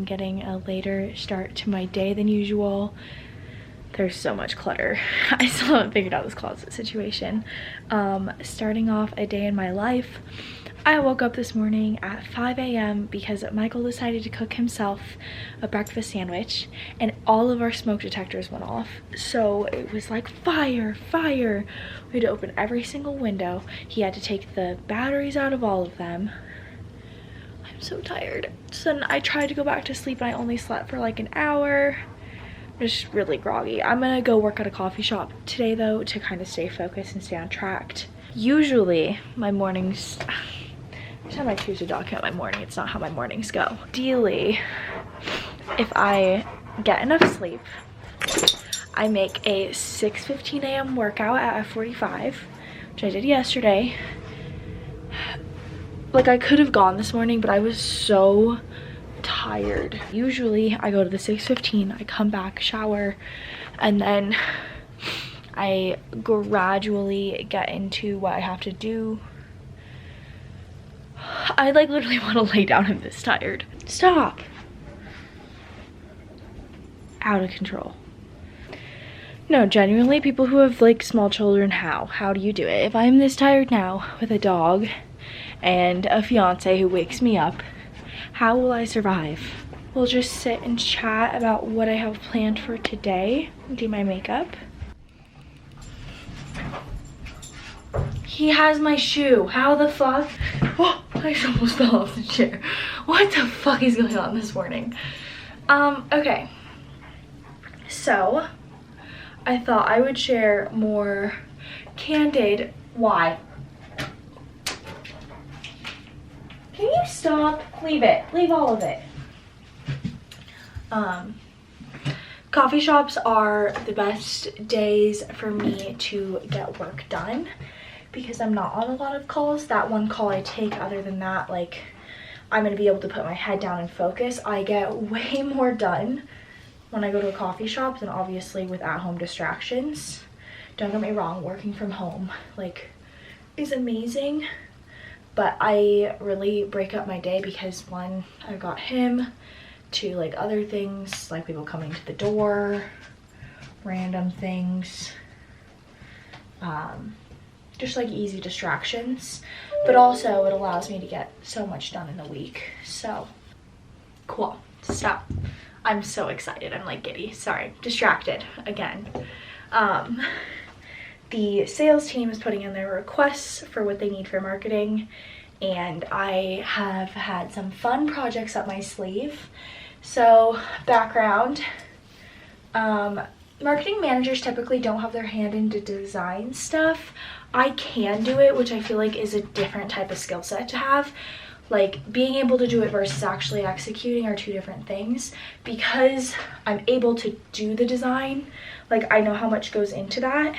getting a later start to my day than usual. There's so much clutter. I still haven't figured out this closet situation. Starting off a day in my life, I woke up this morning at 5 a.m. because Michael decided to cook himself a breakfast sandwich and all of our smoke detectors went off. So it was like fire, fire. We had to open every single window. He had to take the batteries out of all of them. I'm so tired. So then I tried to go back to sleep and I only slept for like an hour. Just really groggy. I'm gonna go work at a coffee shop today though to kind of stay focused and stay on track. Usually my mornings, every time I choose to document my morning, it's not how my mornings go. Ideally, if I get enough sleep, I make a 6:15 a.m. workout at F45, which I did yesterday. Like I could have gone this morning, but I was so tired. Usually I go to the 6:15, I come back, shower, and then I gradually get into what I have to do. I like literally want to lay down. I'm this tired. Stop. Out of control. No, genuinely, people who have like small children, how do you do it? If I'm this tired now with a dog and a fiance who wakes me up, how will I survive? We'll just sit and chat about what I have planned for today, do my makeup. He has my shoe. How the fuck? Oh, I almost fell off the chair. What the fuck is going on this morning? Okay. So, I thought I would share more candid. Why? Can you stop? Leave it. Leave all of it. Coffee shops are the best days for me to get work done because I'm not on a lot of calls. That one call I take, other than that, like, I'm gonna be able to put my head down and focus. I get way more done when I go to a coffee shop than obviously with at-home distractions. Don't get me wrong, working from home, like, is amazing. But I really break up my day because one, I've got him, two, like other things, like people coming to the door, random things, just like easy distractions. But also it allows me to get so much done in a week. So, cool, stop. I'm so excited, I'm like giddy, sorry, distracted again. The sales team is putting in their requests for what they need for marketing, and I have had some fun projects up my sleeve. So, background, marketing managers typically don't have their hand into design stuff. I can do it, which I feel like is a different type of skill set to have. Like, being able to do it versus actually executing are two different things. Because I'm able to do the design, like, I know how much goes into that.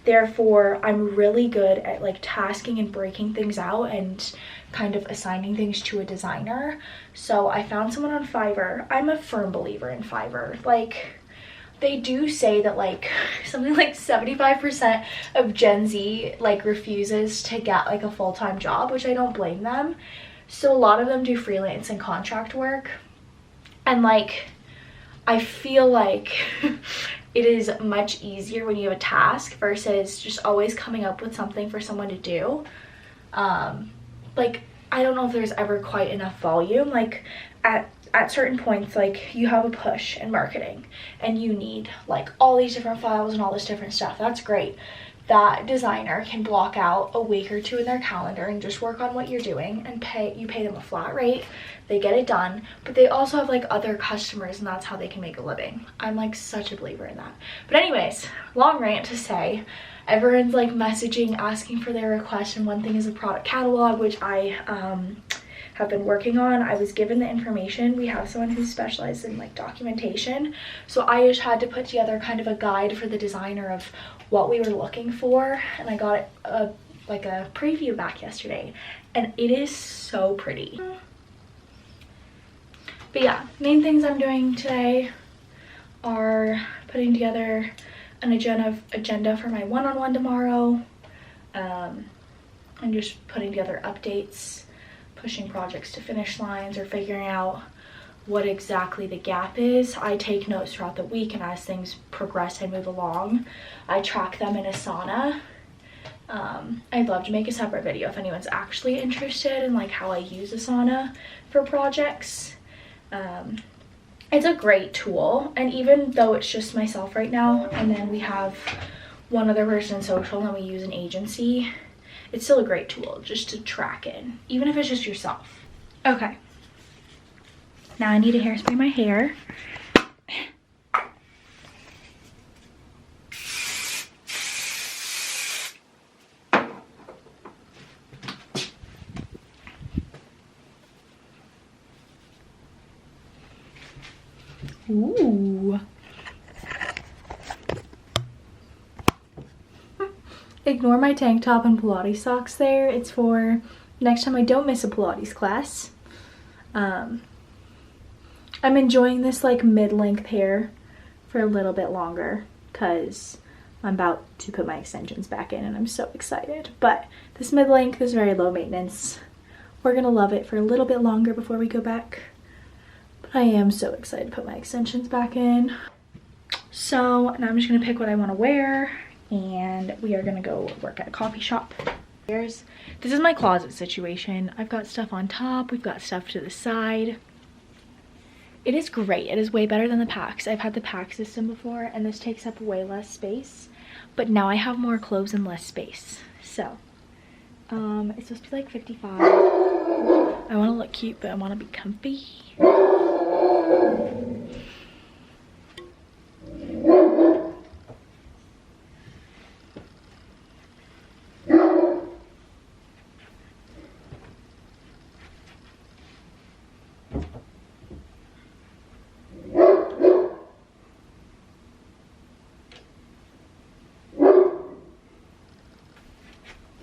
Therefore, I'm really good at like tasking and breaking things out and kind of assigning things to a designer. So I found someone on Fiverr. I'm a firm believer in Fiverr. Like, they do say that like something like 75% of Gen Z like refuses to get like a full-time job, which I don't blame them. So a lot of them do freelance and contract work. And like, I feel like it is much easier when you have a task versus just always coming up with something for someone to do. Like, I don't know if there's ever quite enough volume. Like, at certain points, like, you have a push in marketing and you need like all these different files and all this different stuff. That's great. That designer can block out a week or two in their calendar and just work on what you're doing and you pay them a flat rate. They get it done, but they also have like other customers and that's how they can make a living. I'm like such a believer in that. But anyways, long rant to say, everyone's like messaging, asking for their requests, and one thing is a product catalog, which I have been working on. I was given the information. We have someone who specializes in like documentation, so I just had to put together kind of a guide for the designer of what we were looking for, and I got like a preview back yesterday, and it is so pretty. But yeah, main things I'm doing today are putting together an agenda for my one-on-one tomorrow, and just putting together updates, pushing projects to finish lines, or figuring out what exactly the gap is. I take notes throughout the week, and as things progress and move along, I track them in Asana. I'd love to make a separate video if anyone's actually interested in like how I use Asana for projects. It's a great tool, and even though it's just myself right now, and then we have one other person in social and we use an agency, it's still a great tool just to track in, even if it's just yourself. Okay, now I need to hairspray my hair. Ooh. Ignore my tank top and Pilates socks there. It's for next time I don't miss a Pilates class. I'm enjoying this like mid-length hair for a little bit longer because I'm about to put my extensions back in and I'm so excited. But this mid-length is very low maintenance. We're gonna love it for a little bit longer before we go back. But I am so excited to put my extensions back in. So now I'm just gonna pick what I want to wear, and we are gonna go work at a coffee shop. This is my closet situation. I've got stuff on top, we've got stuff to the side. It is great. It is way better than the packs. I've had the pack system before, and this takes up way less space, but now I have more clothes and less space. So it's supposed to be like 55. I want to look cute, but I want to be comfy.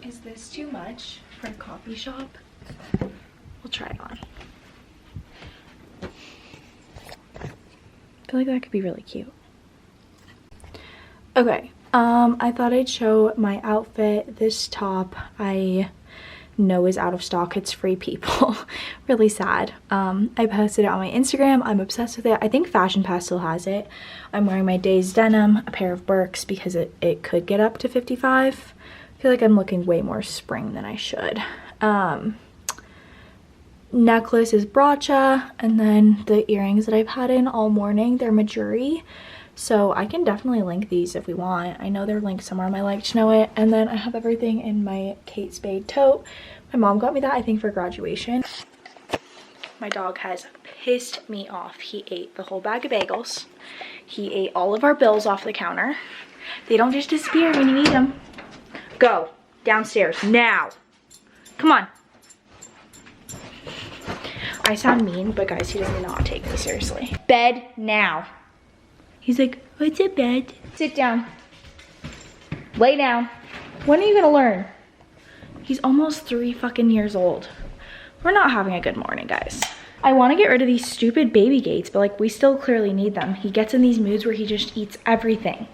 Is this too much for a coffee shop? We'll try it on. I feel like that could be really cute. Okay, I thought I'd show my outfit. This top I know is out of stock. It's Free People. Really sad. I posted it on my Instagram. I'm obsessed with it. I think Fashion Pass still has it. I'm wearing my Days denim, a pair of Birks because it could get up to 55. I feel like I'm looking way more spring than I should. Necklace is Bracha, and then the earrings that I've had in all morning, they're Majuri. So I can definitely link these if we want. I know they're linked somewhere on my Like to Know It. And then I have everything in my Kate Spade tote. My mom got me that, I think, for graduation. My dog has pissed me off. He ate the whole bag of bagels. He ate all of our bills off the counter. They don't just disappear when you eat them. Go downstairs now. Come on. I sound mean, but guys, he does not take me seriously. Bed now. He's like, what's a bed? Sit down. Lay down. When are you gonna learn? He's almost 3 fucking years old. We're not having a good morning, guys. I want to get rid of these stupid baby gates, but like we still clearly need them. He gets in these moods where he just eats everything.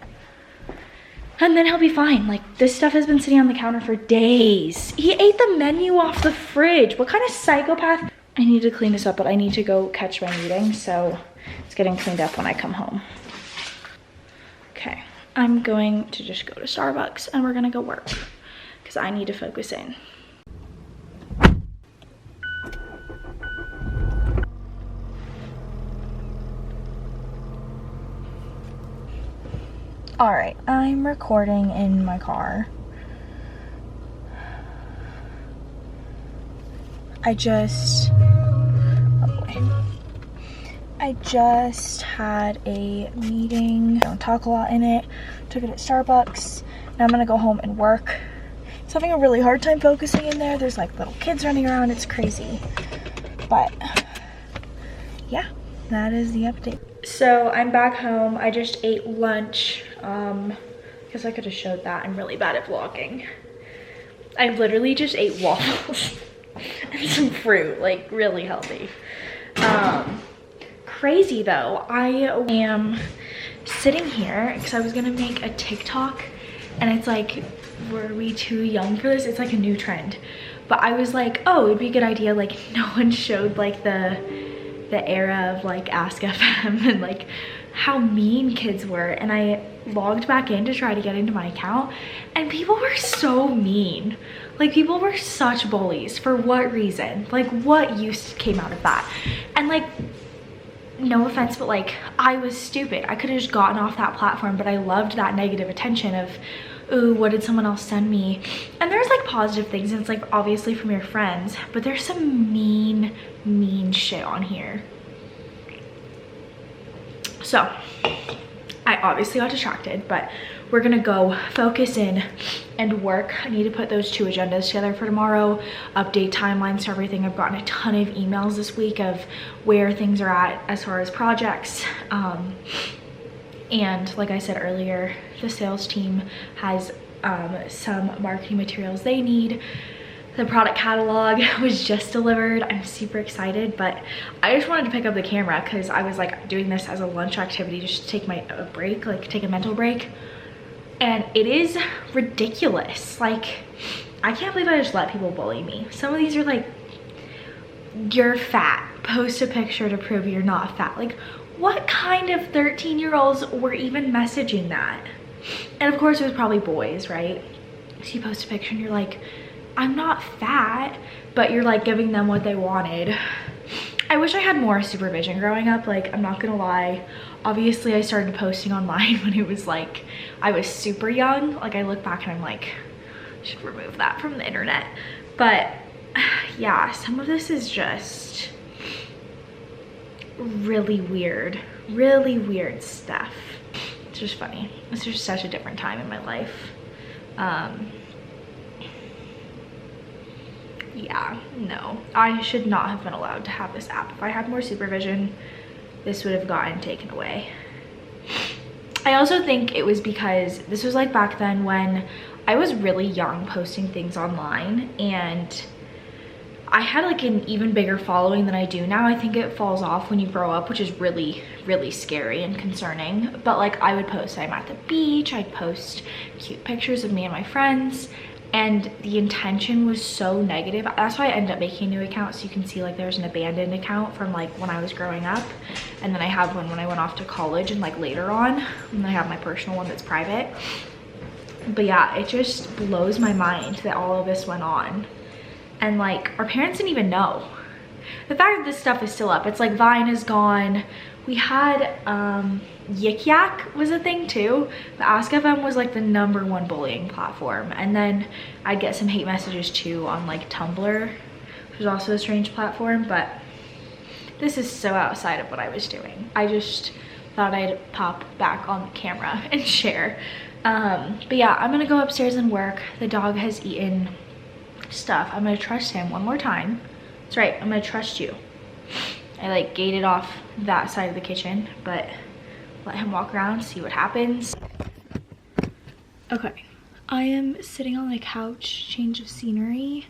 And then he'll be fine. Like, this stuff has been sitting on the counter for days. He ate the menu off the fridge. What kind of psychopath? I need to clean this up, but I need to go catch my meeting, so it's getting cleaned up when I come home. Okay, I'm going to just go to Starbucks and we're gonna go work because I need to focus in. All right, I'm recording in my car. I just had a meeting. Don't talk a lot in it. Took it at Starbucks. Now I'm gonna go home and work. It's having a really hard time focusing in there. There's like little kids running around. It's crazy. But yeah, that is the update. So I'm back home. I just ate lunch. Guess I could have showed that. I'm really bad at vlogging. I literally just ate waffles and some fruit, like really healthy. Crazy though. I am sitting here because I was gonna make a TikTok, and it's like, were we too young for this? It's like a new trend. But I was like, oh, it'd be a good idea. Like, no one showed like the the era of like Ask FM and like how mean kids were, and I logged back in to try to get into my account, and people were so mean. Like, people were such bullies. For what reason? Like, what use came out of that? And like, no offense, but like, I was stupid. I could have just gotten off that platform, but I loved that negative attention of, ooh, what did someone else send me? And there's like positive things, and it's like obviously from your friends, but there's some mean shit on here. So I obviously got distracted, but we're gonna go focus in and work. I need to put those 2 agendas together for tomorrow, update timelines to everything. I've gotten a ton of emails this week of where things are at as far as projects. And like I said earlier, the sales team has some marketing materials they need. The product catalog was just delivered. I'm super excited, but I just wanted to pick up the camera because I was like doing this as a lunch activity just to take a break, like take a mental break. And it is ridiculous. Like, I can't believe I just let people bully me. Some of these are like, you're fat, post a picture to prove you're not fat. Like, what kind of 13-year-olds were even messaging that? And of course it was probably boys, right? So you post a picture and you're like, I'm not fat, but you're like giving them what they wanted. I wish I had more supervision growing up. Like, I'm not gonna lie. Obviously I started posting online when it was like, I was super young. Like, I look back and I'm like, I should remove that from the internet. But yeah, some of this is just really weird stuff. It's just funny. It's just such a different time in my life. Yeah, no, I should not have been allowed to have this app. If I had more supervision, this would have gotten taken away. I also think it was because this was like back then when I was really young posting things online, and I had like an even bigger following than I do now. I think it falls off when you grow up, which is really scary and concerning. But like, I would post I'm at the beach, I'd post cute pictures of me and my friends, and the intention was so negative. That's why I ended up making a new account, so you can see like there's an abandoned account from like when I was growing up, and then I have one when I went off to college and like later on, and then I have my personal one that's private. But yeah, it just blows my mind that all of this went on, and like our parents didn't even know. The fact that this stuff is still up, it's like Vine is gone. We had Yik Yak was a thing too. The Ask FM was like the #1 bullying platform, and then I'd get some hate messages too on like Tumblr, which is also a strange platform. But this is so outside of what I was doing. I just thought I'd pop back on the camera and share. But yeah, I'm gonna go upstairs and work. The dog has eaten stuff. I'm gonna trust him one more time. That's right, I'm gonna trust you. I like gated off that side of the kitchen, but let him walk around, see what happens. Okay, I am sitting on the couch, change of scenery.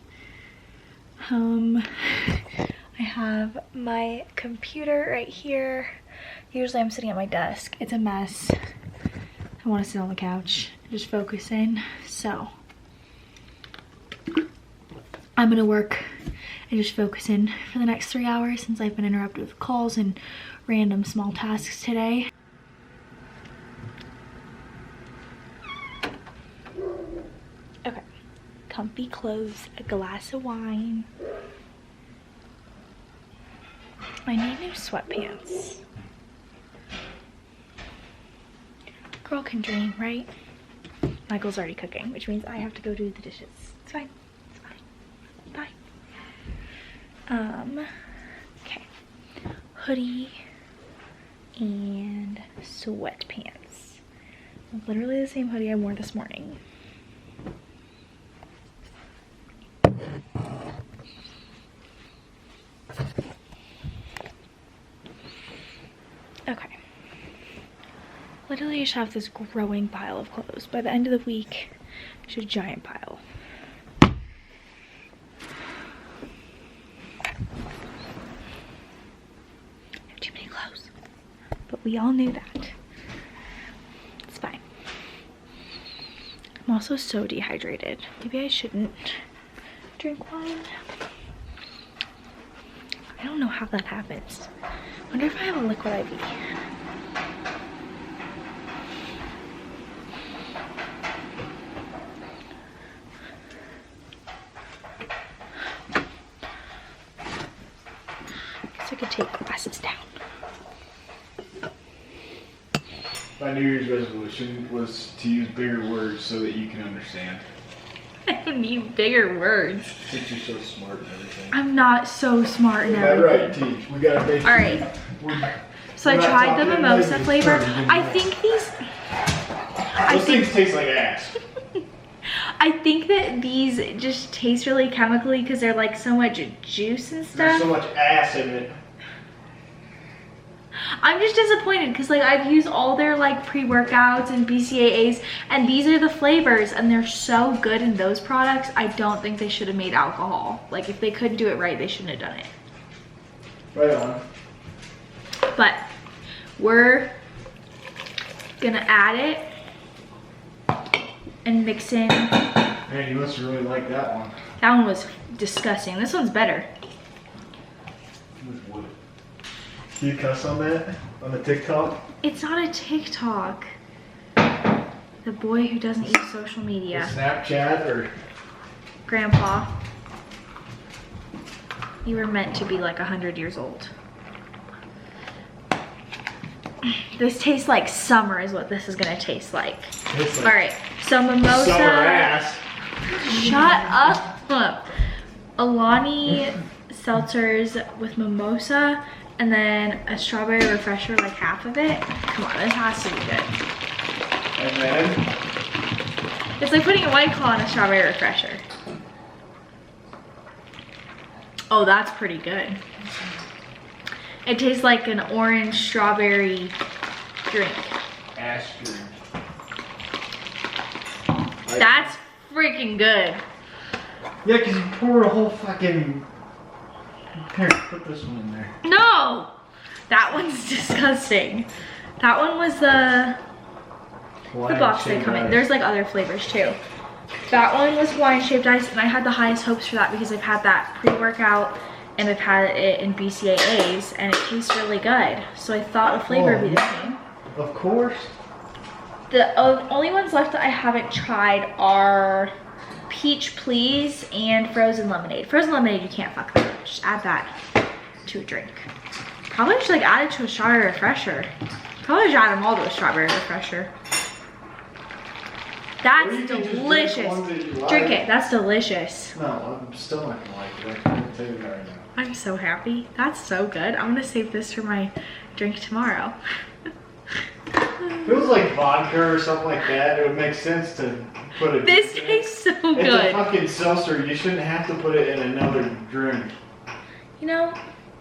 I have my computer right here. Usually I'm sitting at my desk. It's a mess. I want to sit on the couch, just focus in. So I'm gonna work and just focus in for the next 3 hours since I've been interrupted with calls and random small tasks today. Okay, comfy clothes, a glass of wine. I need new sweatpants. Girl can dream, right? Michael's already cooking, which means I have to go do the dishes. It's fine. It's fine. Bye. Okay. Hoodie and sweatpants. Literally the same hoodie I wore this morning. Okay. Literally just have this growing pile of clothes. By the end of the week, it's a giant pile. I have too many clothes. But we all knew that. It's fine. I'm also so dehydrated. Maybe I shouldn't drink wine. I I don't know how that happens. I wonder if I have a liquid IV. Guess I could take glasses down. My New Year's resolution was to use bigger words so that you can understand. I don't need bigger words. Since you're so smart and everything. I'm not so smart and everything. Right, Teach. We gotta make. All right. So I tried the mimosa flavor. I think these. Those things taste like ass. I think that these just taste really chemically because they're like so much juice and stuff. There's so much ass in it. I'm just disappointed because like I've used all their like pre-workouts and BCAAs and these are the flavors and they're so good in those products. I don't think they should have made alcohol. Like if they couldn't do it right, they shouldn't have done it. Right on. But we're gonna add it and mix in. Man, you must really like that one. That one was disgusting. This one's better. Do you cuss on that? On the TikTok? It's not a TikTok. The boy who doesn't use social media. The Snapchat or? Grandpa. You were meant to be like 100 years old. This tastes like summer is what this is gonna taste like. Like all right, so mimosa. Summer ass. Shut up. Alani seltzers with mimosa and then a strawberry refresher, like half of it. Come on, this has to be good. And then? It's like putting a White Claw in a strawberry refresher. Oh, that's pretty good. It tastes like an orange strawberry drink. Ass drink. That's freaking good. Yeah, because you pour a whole fucking... Here, put this one in there. No! That one's disgusting. That one was the box they come in. There's like other flavors too. That one was Hawaiian shaved ice and I had the highest hopes for that because I've had that pre-workout and I've had it in BCAAs and it tastes really good. So I thought the flavor would be the same. Of course. The only ones left that I haven't tried are Peach Please and Frozen Lemonade. Frozen Lemonade, you can't fuck with. Just add that to a drink. Probably should like add it to a strawberry refresher. Probably should add them all to a strawberry refresher. That's delicious. Drink it, that's delicious. No, I'm still not gonna like it. I can tell you that right now. I'm so happy. That's so good. I'm gonna save this for my drink tomorrow. If it was like vodka or something like that, it would make sense to put it. This tastes so good. It's a fucking seltzer. You shouldn't have to put it in another drink. You know,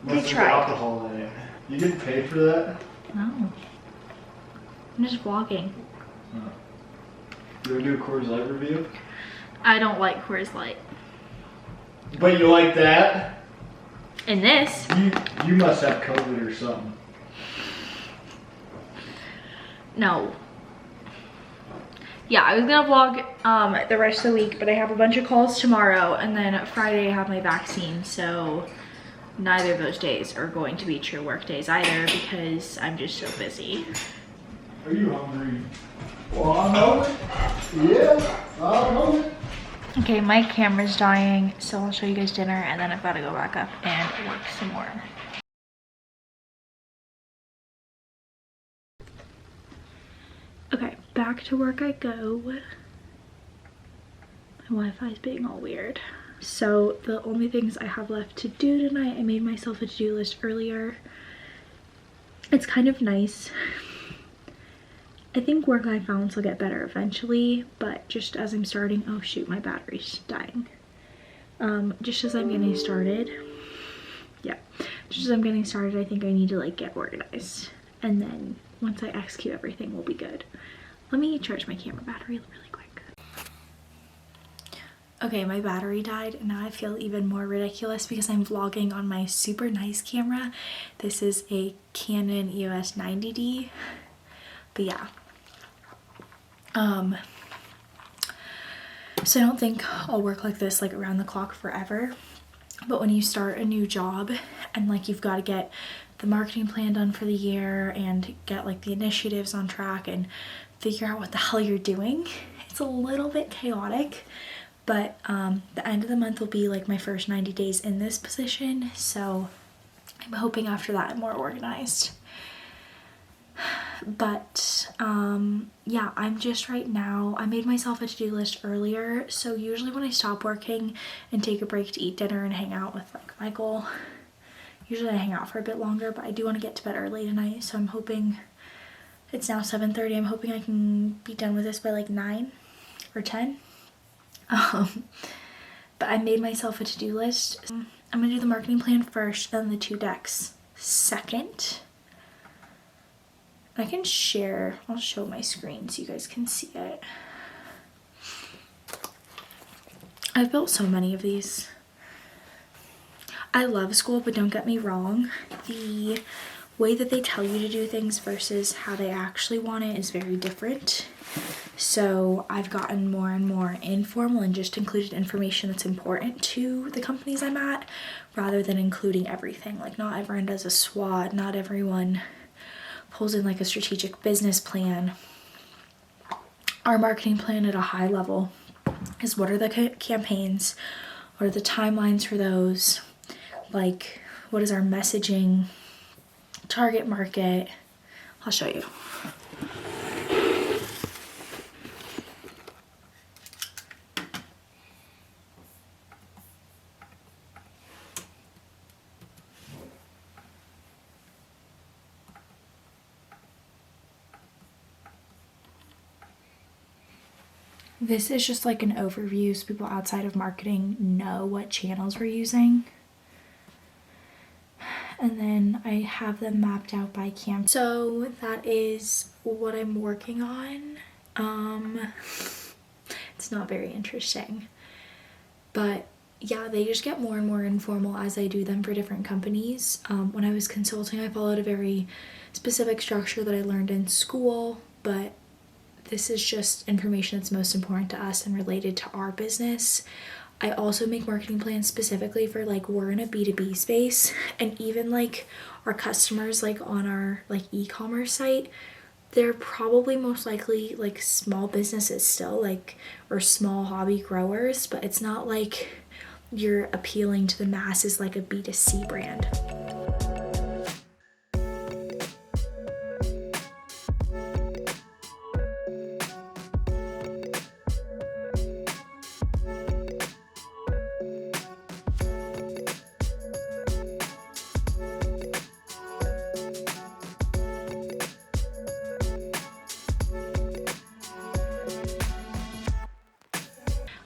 they Unless there's tried. alcohol in it. You didn't pay for that? No. I'm just vlogging. Oh. You want to do a Coors Light review? I don't like Coors Light. But you like that? And this? You must have COVID or something. No. Yeah, I was gonna vlog the rest of the week, but I have a bunch of calls tomorrow, and then Friday I have my vaccine, so neither of those days are going to be true work days either because I'm just so busy. Are you hungry? Well, I know it. Yeah, I know it. Okay, my camera's dying, so I'll show you guys dinner, and then I've got to go back up and work some more. Okay, back to work I go. My Wi-Fi is being all weird. So the only things I have left to do tonight, I made myself a to-do list earlier. It's kind of nice. I think work-life balance will get better eventually, but just as I'm starting, oh shoot, my battery's dying. Just as I'm getting started, I think I need to like get organized. And then once I execute everything, we'll be good. Let me charge my camera battery really quick. Okay, my battery died and now I feel even more ridiculous because I'm vlogging on my super nice camera. This is a Canon EOS 90D, but yeah. So I don't think I'll work like this like around the clock forever. But when you start a new job and like you've got to get the marketing plan done for the year and get like the initiatives on track and figure out what the hell you're doing, it's a little bit chaotic. But the end of the month will be like my first 90 days in this position, so I'm hoping after that I'm more organized. But yeah, I'm just right now, I made myself a to-do list earlier, so usually when I stop working and take a break to eat dinner and hang out with like Michael, usually I hang out for a bit longer, but I do want to get to bed early tonight, so I'm hoping, it's now 7:30, I'm hoping I can be done with this by like 9 or 10. But I made myself a to-do list. I'm gonna do the marketing plan first, then the 2 decks second. I can share, I'll show my screen so you guys can see it. I've built so many of these. I love school, but don't get me wrong, the way that they tell you to do things versus how they actually want it is very different. So I've gotten more and more informal and just included information that's important to the companies I'm at rather than including everything. Like not everyone does a SWOT, not everyone pulls in like a strategic business plan. Our marketing plan at a high level is what are the campaigns, what are the timelines for those, like what is our messaging, target market. I'll show you. This is just like an overview so people outside of marketing know what channels we're using. And then I have them mapped out by camp. So that is what I'm working on. It's not very interesting. But yeah, they just get more and more informal as I do them for different companies. When I was consulting, I followed a very specific structure that I learned in school, but this is just information that's most important to us and related to our business. I also make marketing plans specifically for like, we're in a B2B space, and even like our customers like on our like e-commerce site, they're probably most likely like small businesses still, like, or small hobby growers, but it's not like you're appealing to the masses like a B2C brand.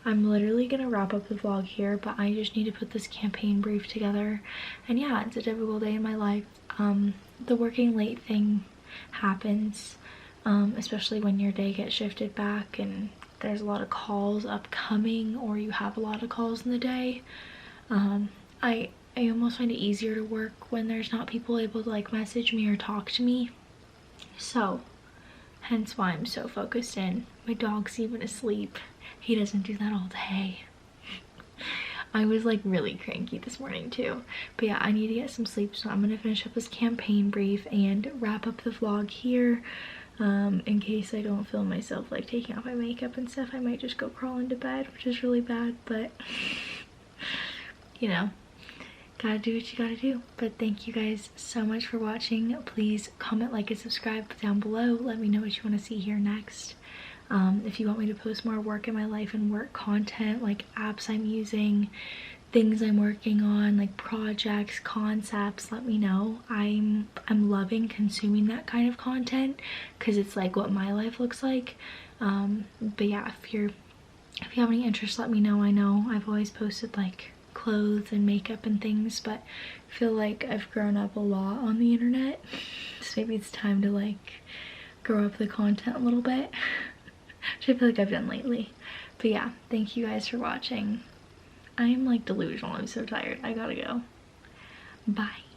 I'm literally gonna wrap up the vlog here, but I just need to put this campaign brief together. And yeah, it's a typical day in my life. The working late thing happens, especially when your day gets shifted back and there's a lot of calls upcoming, or you have a lot of calls in the day. I almost find it easier to work when there's not people able to like message me or talk to me. So hence why I'm so focused in. My dog's even asleep. He doesn't do that all day. I was like really cranky this morning too. But yeah, I need to get some sleep, so I'm gonna finish up this campaign brief and wrap up the vlog here. In case I don't film myself like taking off my makeup and stuff, I might just go crawl into bed, which is really bad, but you know, gotta do what you gotta do. But thank you guys so much for watching. Please comment, like, and subscribe down below. Let me know what you want to see here next. If you want me to post more work in my life and work content, like apps I'm using, things I'm working on, like projects, concepts, let me know. I'm loving consuming that kind of content because it's like what my life looks like. But yeah, if you have any interest, let me know. I know I've always posted like clothes and makeup and things, but I feel like I've grown up a lot on the internet, so maybe it's time to like grow up the content a little bit, which I feel like I've done lately. But yeah, thank you guys for watching. I am like delusional. I'm so tired. I gotta go. Bye.